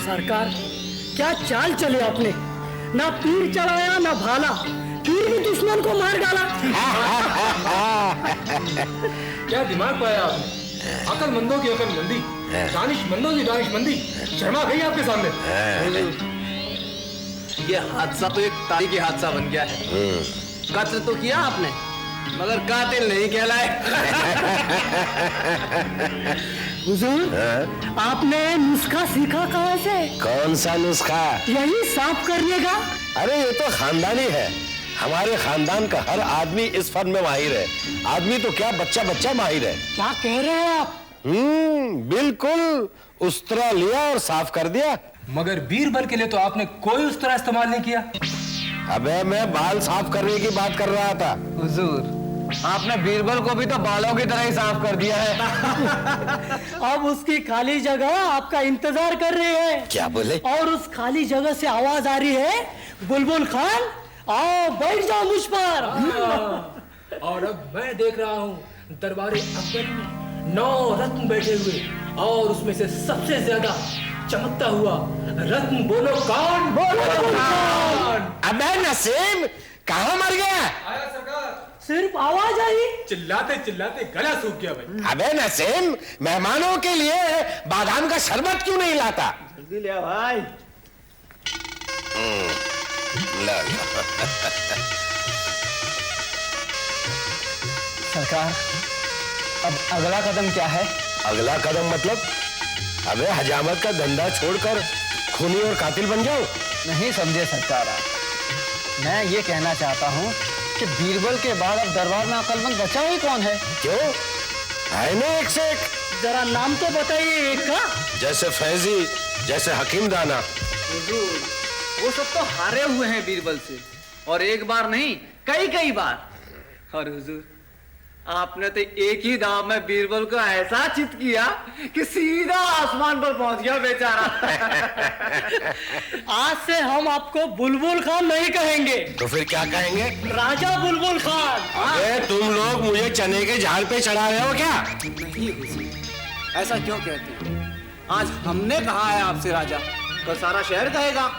सरकार, क्या चाल चले आपने, ना तीर चलाया ना भाला, तीर भी दुश्मन को मार डाला। क्या दिमाग पाया आपने, अकलमंदों की अकलमंदी, दानिशमंदों की दानिशमंदी शर्मा गई आपके सामने। ये हादसा तो एक तारीखी हादसा बन गया है। कत्ल तो किया आपने, मगर कातिल नहीं कहलाए। हुजूर, आपने नुस्खा सीखा कहाँ से? कौन सा नुस्खा? यही साफ करने का। अरे ये तो खानदानी है, हमारे खानदान का हर आदमी इस फन में माहिर है। आदमी तो क्या, बच्चा बच्चा माहिर है। क्या कह रहे हैं आप? बिल्कुल, उस्तरा लिया और साफ कर दिया। मगर बीरबल के लिए तो आपने कोई उस्तरा इस्तेमाल नहीं किया। अबे मैं बाल साफ करने की बात कर रहा था। हुजूर, आपने बीरबल को भी तो बालों की तरह ही साफ कर दिया है। अब उसकी खाली जगह आपका इंतजार कर रही है। क्या बोले? और उस खाली जगह से आवाज आ रही है, बुलबुल खान आओ बैठ जाओ मुझ पर। और अब मैं देख रहा हूँ दरबारे अकबर में 9 रत्न बैठे हुए, और उसमें से सबसे ज्यादा चमकता हुआ रत्न बोलो कौन? बोलो कौन? अबे नसीम, कहाँ मर गया? आया सरकार। सिर्फ आवाज आई, चिल्लाते चिल्लाते गला सूख गया भाई। अबे नसीम, मेहमानों के लिए बादाम का शरबत क्यों नहीं लाता? जल्दी ले भाई। ला। सरकार, अब अगला कदम क्या है? अगला कदम मतलब? अबे हजामत का धंधा छोड़कर खूनी और कातिल बन जाओ? नहीं समझे सरकार आप। मैं ये कहना चाहता हूँ कि बीरबल के बाद अब दरबार में अकलमंद बचा ही कौन है? क्यों है ना एक से एक। जरा नाम तो बताइए एक का। जैसे फैजी, जैसे हकीम दाना। हुजूर, वो सब तो हारे हुए हैं बीरबल से, और एक बार नहीं कई कई बार। और हुजूर, आपने तो एक ही दाव में बीरबल को ऐसा चित किया कि सीधा आसमान पर पहुंच गया बेचारा। आज से हम आपको बुलबुल खान नहीं कहेंगे, तो फिर क्या कहेंगे? राजा बुलबुल खान। अबे तुम लोग मुझे चने के झाड़ पे चढ़ा रहे हो क्या? नहीं हुजूर, ऐसा क्यों कहते हैं? आज हमने कहा है आपसे राजा, तो सारा शहर कहेगा।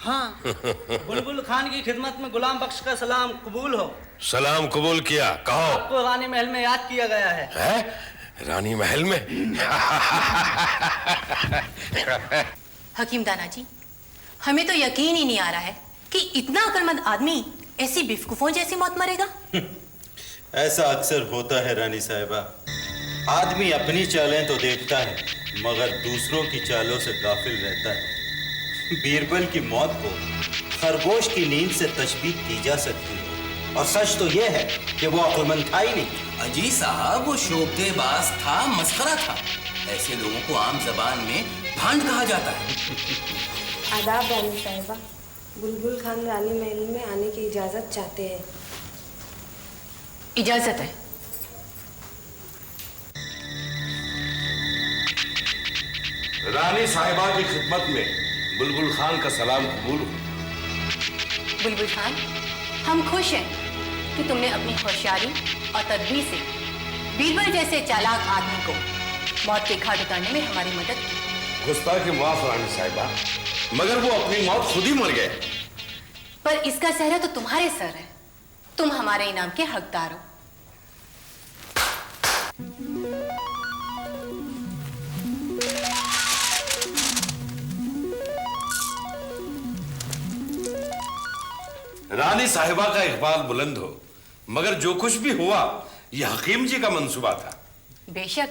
हाँ। बुलबुल खान की खिदमत में गुलाम बख्श का सलाम कबूल हो। सलाम कबूल किया, कहो। आपको रानी महल में याद किया गया है। रानी महल में? हकीम दाना जी, हमें तो यकीन ही नहीं आ रहा है कि इतना अक्लमंद आदमी ऐसी बेवकूफों जैसी मौत मरेगा। ऐसा अक्सर होता है रानी साहिबा। आदमी अपनी चालें तो देखता है, मगर दूसरों की चालों से गाफिल रहता है। बीरबल की मौत को खरगोश की नींद से तशबीह की जा सकती है, और सच तो यह है कि वो अक्लमंद था ही नहीं। अजी साहब, वो शोबदेबाज था, मस्खरा था। ऐसे लोगों को आम जबान में भांड कहा जाता है। आदाब रानी साहिबा, बुलबुल खान रानी महल में आने की इजाजत चाहते हैं। इजाजत है। रानी साहिबा की खिदमत में बुलबुल खान का सलाम कबूल हो। बुलबुल खान, हम खुश हैं कि तुमने अपनी होशियारी और तदबीर से बीरबल जैसे चालाक आदमी को मौत के घाट उतारने में हमारी मदद की। गुस्ताखी माफ रानी साहिबा, मगर वो अपनी मौत खुद ही मर गए। पर इसका सहरा तो तुम्हारे सर है, तुम हमारे इनाम के हकदार हो। रानी साहिबा का इकबाल बुलंद हो, मगर जो कुछ भी हुआ यह हकीम जी का मंसूबा था। बेशक,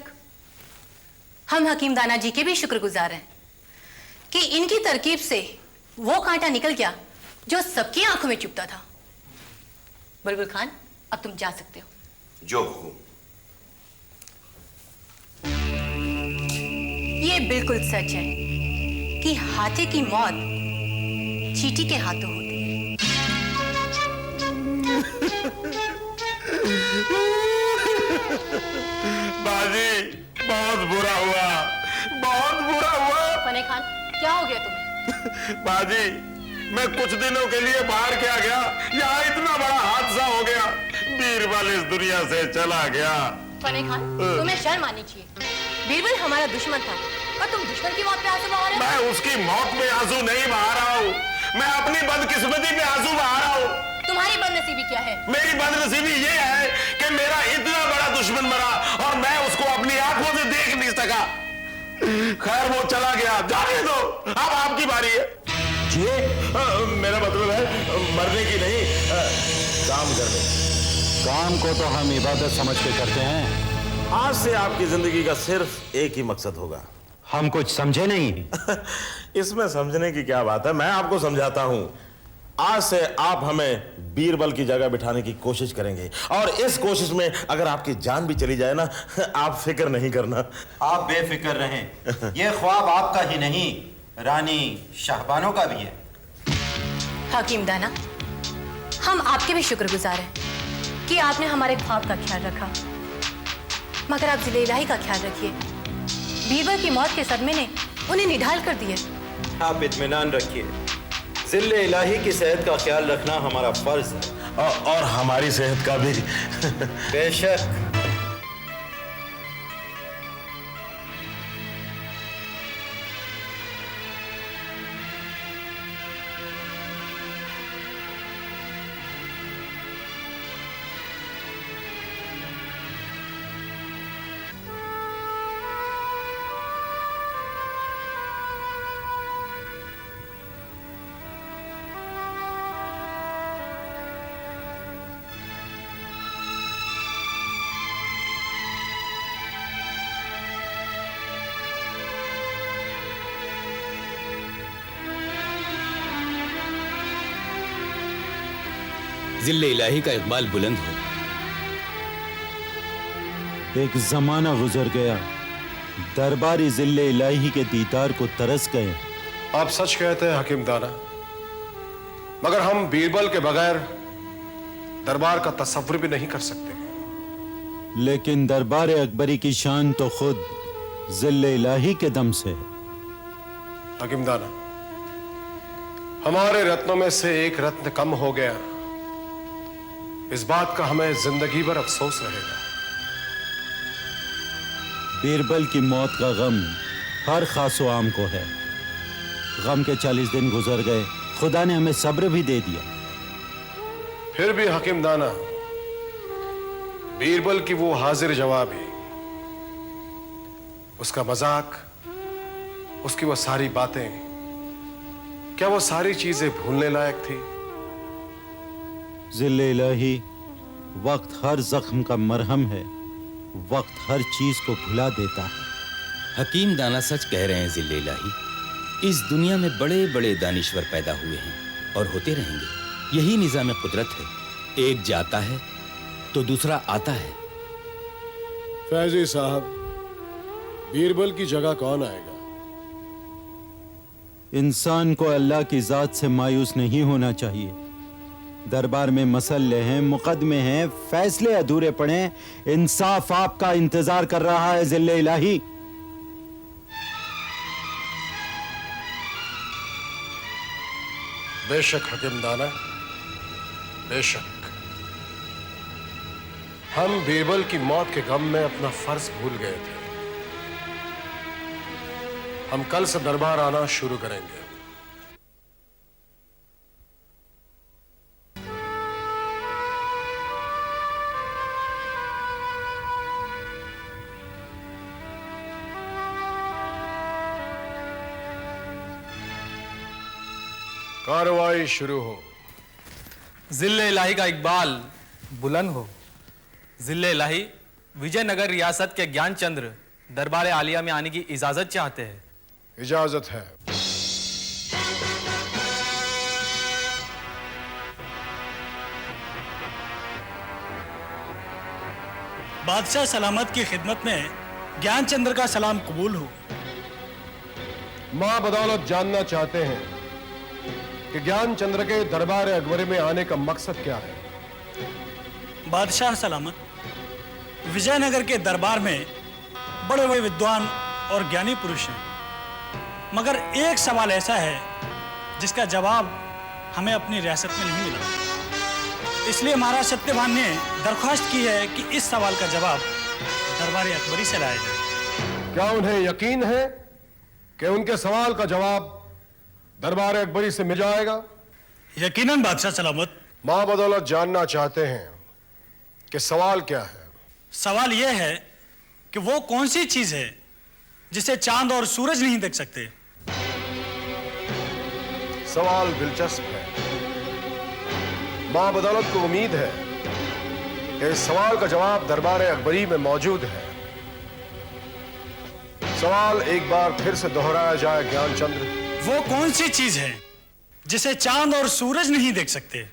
हम हकीम दाना जी के भी शुक्रगुजार हैं कि इनकी तरकीब से वो कांटा निकल गया जो सबकी आंखों में चुभता था। बुलबुल खान, अब तुम जा सकते हो। जो हुकुम। ये बिल्कुल सच है कि हाथी की मौत चींटी के हाथों होती है। बाजी, बहुत बुरा हुआ, बहुत बुरा हुआ। फने खान, क्या हो गया तुम्हें? बाजी, मैं कुछ दिनों के लिए बाहर क्या गया, यहाँ इतना बड़ा हादसा हो गया, बीरबल इस दुनिया से चला गया। फने खान, तुम्हें शर्म आनी चाहिए। बीरबल हमारा दुश्मन था और तुम दुश्मन की मौत पे आंसू बहा रहे हो? मैं उसकी मौत में आंसू नहीं बहा रहा हूँ, मैं अपनी बदकिस्मती पे आंसू बहा रहा हूँ। तुम्हारी बदनसीबी क्या है? मेरी बदनसीबी ये है कि मेरा इतना बड़ा दुश्मन मरा और मैं उसको अपनी आंखों से देख नहीं सका। खैर वो चला गया, जाने दो, अब आपकी बारी है। ये मेरा मतलब है मरने की नहीं, काम करने। काम को तो हम इबादत समझ के करते हैं। आज से आपकी जिंदगी का सिर्फ एक ही मकसद होगा। हम कुछ समझे नहीं। इसमें समझने की क्या बात है, मैं आपको समझाता हूं। आज से आप हमें बीरबल की जगह बिठाने की कोशिश करेंगे और इस कोशिश में अगर आपकी जान भी चली जाए ना, आप फिक्र नहीं करना। आप बेफिक्र रहें, यह ख्वाब आपका ही नहीं, रानी शाहबानों का भी है। हकीम दाना, हम आपके भी शुक्रगुजार हैं कि आपने हमारे ख्वाब का ख्याल रखा, मगर आप जिले इलाही का ख्याल रखिए। बीरबल की मौत के सदमे ने उन्हें निढाल कर दिए। आप इत्मीनान रखिए, जिले इलाही की सेहत का ख्याल रखना हमारा फर्ज है और हमारी सेहत का भी। बेशक। जिल्ले इलाही का इकबाल बुलंद हो। एक जमाना गुजर गया, दरबारी जिले इलाही के दीदार को तरस गए। आप सच कहते हैं हकीम दाना, मगर हम बीरबल के बगैर दरबार का तसव्वुर भी नहीं कर सकते। लेकिन दरबार अकबरी की शान तो खुद जिले इलाही के दम से है। हकीम दाना, हमारे रत्नों में से एक रत्न कम हो गया, इस बात का हमें जिंदगी भर अफसोस रहेगा। बीरबल की मौत का गम हर खासो आम को है। गम के 40 दिन गुजर गए, खुदा ने हमें सब्र भी दे दिया। फिर भी हकीम दाना, बीरबल की वो हाजिर जवाबी, उसका मजाक, उसकी वो सारी बातें, क्या वो सारी चीजें भूलने लायक थी? जिले इलाही, वक्त हर जख्म का मरहम है, वक्त हर चीज को भुला देता है। हकीम दाना सच कह रहे हैं जिले इलाही। इस दुनिया में बड़े बड़े दानिश्वर पैदा हुए हैं और होते रहेंगे। यही निजाम कुदरत है, एक जाता है तो दूसरा आता है। फैजी साहब, बीरबल की जगह कौन आएगा? इंसान को अल्लाह की जात से मायूस नहीं होना चाहिए। दरबार में मसले हैं, मुकदमे हैं, फैसले अधूरे पड़े, इंसाफ आपका इंतजार कर रहा है जिले इलाही। बेशक हकीम दाना, बेशक। हम बीरबल की मौत के गम में अपना फर्ज भूल गए थे। हम कल से दरबार आना शुरू करेंगे। कार्रवाई शुरू हो। जिले इलाही का इकबाल बुलंद हो। जिले इलाही विजयनगर रियासत के ज्ञानचंद्र दरबार आलिया में आने की इजाजत चाहते हैं। इजाजत है। बादशाह सलामत की खिदमत में ज्ञानचंद्र का सलाम कबूल हो। मां बदौलत जानना चाहते हैं कि ज्ञानचंद्र के दरबार अकबरी में आने का मकसद क्या है? बादशाह सलामत, विजयनगर के दरबार में बड़े बड़े विद्वान और ज्ञानी पुरुष हैं, मगर एक सवाल ऐसा है जिसका जवाब हमें अपनी रियासत में नहीं मिला। इसलिए महाराज सत्यवान ने दरख्वास्त की है कि इस सवाल का जवाब दरबार अकबरी से लाया जाए। क्या उन्हें यकीन है कि उनके सवाल का जवाब दरबार अकबरी से मिल जाएगा? यकीनन बादशाह सलामत। मां बदौलत जानना चाहते हैं कि सवाल क्या है। सवाल यह है कि वो कौन सी चीज है जिसे चांद और सूरज नहीं देख सकते। सवाल दिलचस्प है। मां बदौलत को उम्मीद है कि इस सवाल का जवाब दरबार अकबरी में मौजूद है। सवाल एक बार फिर से दोहराया जाए ज्ञानचंद्र। वो कौन सी चीज है जिसे चांद और सूरज नहीं देख सकते?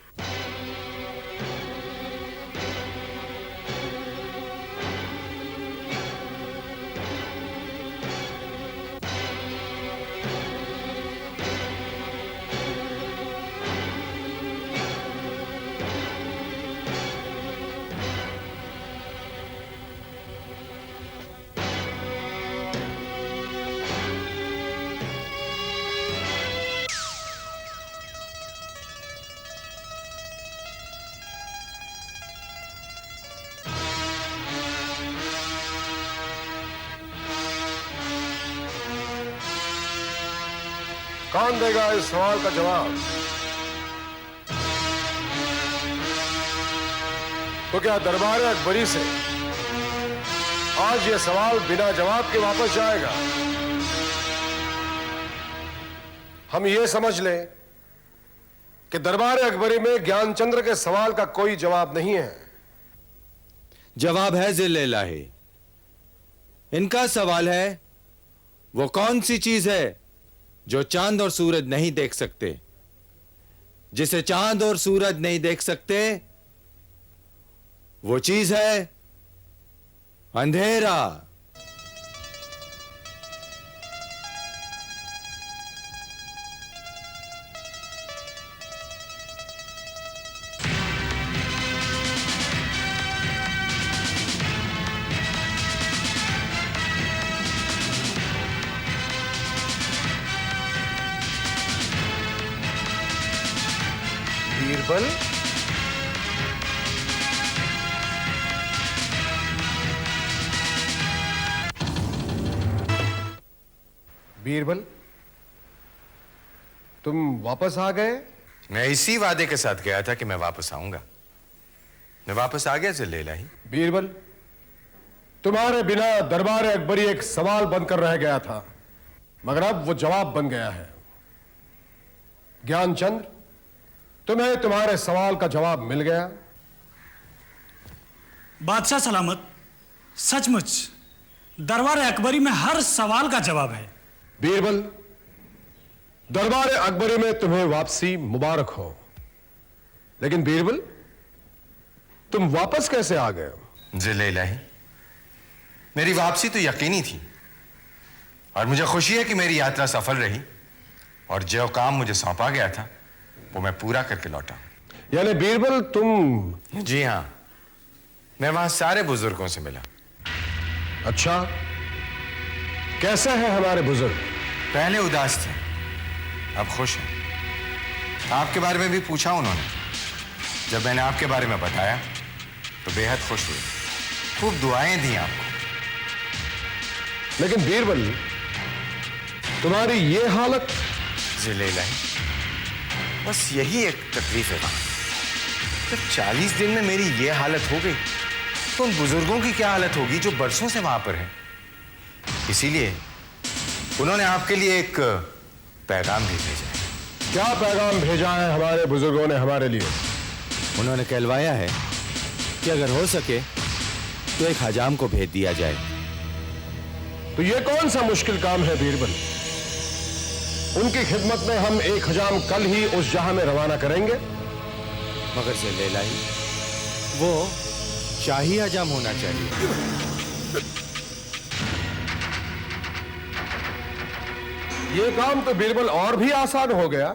कौन देगा इस सवाल का जवाब? तो क्या दरबार अकबरी से आज यह सवाल बिना जवाब के वापस जाएगा? हम ये समझ लें कि दरबार अकबरी में ज्ञानचंद्र के सवाल का कोई जवाब नहीं है। जवाब है ज़िल इलाही। इनका सवाल है वो कौन सी चीज है जो चांद और सूरज नहीं देख सकते। जिसे चांद और सूरज नहीं देख सकते वो चीज है अंधेरा। बीरबल, बीरबल, तुम वापस आ गए? मैं इसी वादे के साथ गया था कि मैं वापस आऊंगा। मैं वापस आ गया ज़िल इलाही। बीरबल, तुम्हारे बिना दरबार अकबरी एक सवाल बनकर रह गया था, मगर अब वो जवाब बन गया है। ज्ञानचंद्र, तुम्हें तुम्हारे सवाल का जवाब मिल गया। बादशाह सलामत, सचमुच दरबार अकबरी में हर सवाल का जवाब है। बीरबल, दरबार अकबरी में तुम्हें वापसी मुबारक हो। लेकिन बीरबल, तुम वापस कैसे आ गए? ज़िल इलाही, मेरी वापसी तो यकीनी थी और मुझे खुशी है कि मेरी यात्रा सफल रही और जो काम मुझे सौंपा गया था वो मैं पूरा करके लौटा। यानी बीरबल, तुम? जी हां, मैं वहां सारे बुजुर्गों से मिला। अच्छा, कैसे हैं हमारे बुजुर्ग? पहले उदास थे, अब खुश हैं। आपके बारे में भी पूछा उन्होंने। जब मैंने आपके बारे में बताया तो बेहद खुश हुए, खूब दुआएं दी आपको। लेकिन बीरबल, तुम्हारी ये हालत? ज़िल इलाही, बस यही एक तकलीफ है वहां। जब 40 दिन में मेरी ये हालत हो गई तो उन बुजुर्गों की क्या हालत होगी जो बरसों से वहां पर हैं। इसीलिए उन्होंने आपके लिए एक पैगाम भी भेजा है। क्या पैगाम भेजा है हमारे बुजुर्गों ने हमारे लिए? उन्होंने कहलवाया है कि अगर हो सके तो एक हजाम को भेज दिया जाए। तो ये कौन सा मुश्किल काम है बीरबल? उनकी खिदमत में हम एक हजाम कल ही उस जहां में रवाना करेंगे। मगर ज़िल इलाही, वो शाही हजाम होना चाहिए। ये काम तो बीरबल और भी आसान हो गया।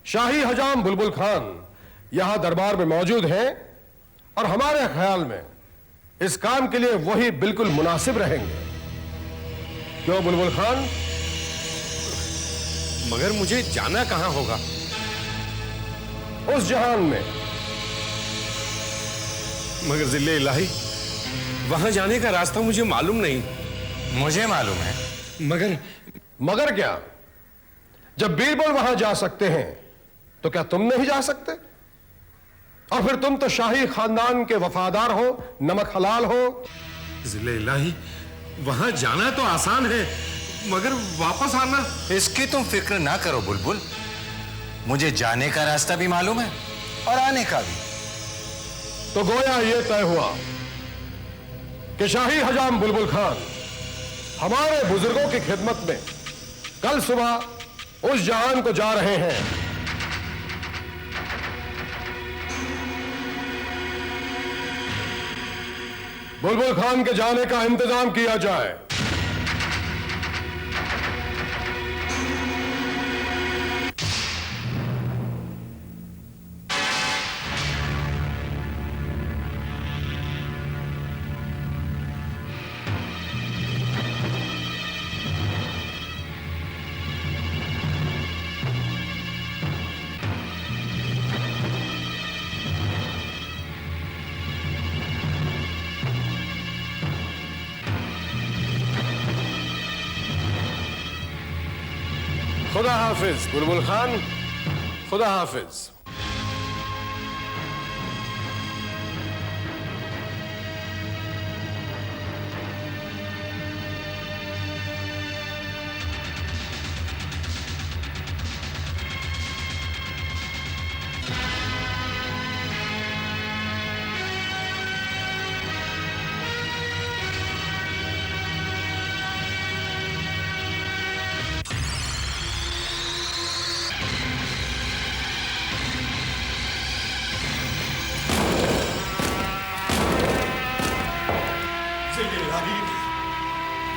शाही हजाम बुलबुल खान यहां दरबार में मौजूद हैं और हमारे ख्याल में इस काम के लिए वही बिल्कुल मुनासिब रहेंगे। क्यों बुलबुल खान? मगर मुझे जाना कहां होगा? उस जहान में। मगर ज़िल इलाही, वहां जाने का रास्ता मुझे मालूम नहीं। मुझे मालूम है। मगर क्या? जब बीरबल वहां जा सकते हैं तो क्या तुम नहीं जा सकते? और फिर तुम तो शाही खानदान के वफादार हो, नमक हलाल हो। जिले इलाही, वहां जाना तो आसान है, मगर वापस आना। इसकी तुम फिक्र ना करो बुलबुल, मुझे जाने का रास्ता भी मालूम है और आने का भी। तो गोया यह तय हुआ कि शाही हजाम बुलबुल खान हमारे बुजुर्गों की खिदमत में कल सुबह उस जहान को जा रहे हैं। बुलबुल खान के जाने का इंतजाम किया जाए। खुदा हाफिज बुलबुल खान, खुदा हाफिज।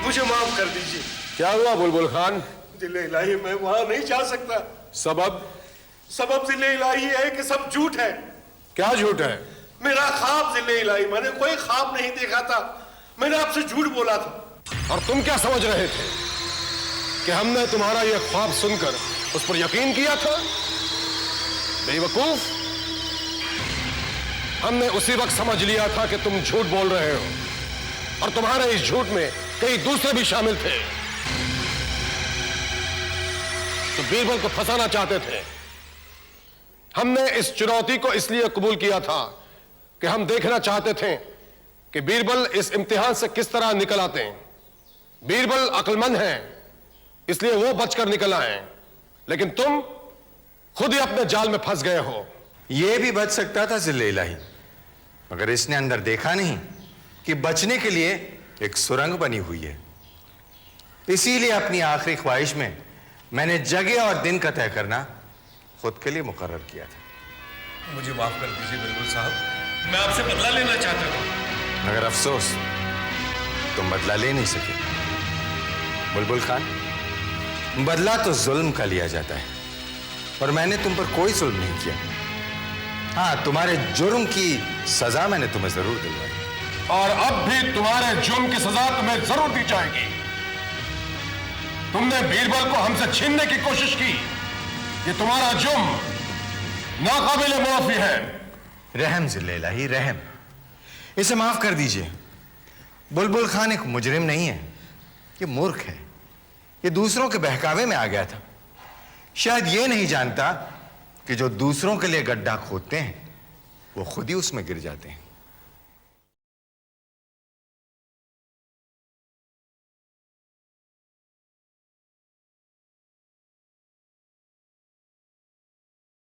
मुझे माफ कर दीजिए। क्या हुआ बुलबुल खान? जिले इलाही, मैं वहां नहीं जा सकता। सबब? सबब जिले इलाही है कि सब झूठ है। क्या झूठ है? मेरा ख्वाब जिले इलाही, मैंने कोई ख्वाब नहीं देखा था, मैंने आपसे झूठ बोला था। और तुम क्या समझ रहे थे कि हमने तुम्हारा यह ख्वाब सुनकर उस पर यकीन किया था? बेवकूफ, हमने उसी वक्त समझ लिया था कि तुम झूठ बोल रहे हो और तुम्हारे इस झूठ में कई दूसरे भी शामिल थे। तो बीरबल को फंसाना चाहते थे। हमने इस चुनौती को इसलिए कबूल किया था कि हम देखना चाहते थे कि बीरबल इस इम्तिहान से किस तरह निकल आते हैं। बीरबल अक्लमंद हैं, इसलिए वो बचकर निकल आए, लेकिन तुम खुद ही अपने जाल में फंस गए हो। यह भी बच सकता था जिले इलाही, मगर इसने अंदर देखा नहीं कि बचने के लिए एक सुरंग बनी हुई है। इसीलिए अपनी आखिरी ख्वाहिश में मैंने जगह और दिन का तय करना खुद के लिए मुकर्रर किया था। मुझे माफ कर दीजिए बिल्कुल साहब, मैं आपसे बदला लेना चाहता था। मगर अफसोस, तुम बदला ले नहीं सके। बुलबुल खान, बदला तो जुल्म का लिया जाता है और मैंने तुम पर कोई जुल्म नहीं किया। हाँ, तुम्हारे जुर्म की सजा मैंने तुम्हें जरूर दिलवाई और अब भी तुम्हारे जुर्म की सजा तुम्हें जरूर दी जाएगी। तुमने बीरबल को हमसे छीनने की कोशिश की, ये तुम्हारा जुर्म नाकाबिले माफी है। रहम जिले इलाही, रहम, इसे माफ कर दीजिए। बुलबुल खान एक मुजरिम नहीं है, ये मूर्ख है। ये दूसरों के बहकावे में आ गया था। शायद ये नहीं जानता कि जो दूसरों के लिए गड्ढा खोदते हैं वो खुद ही उसमें गिर जाते हैं।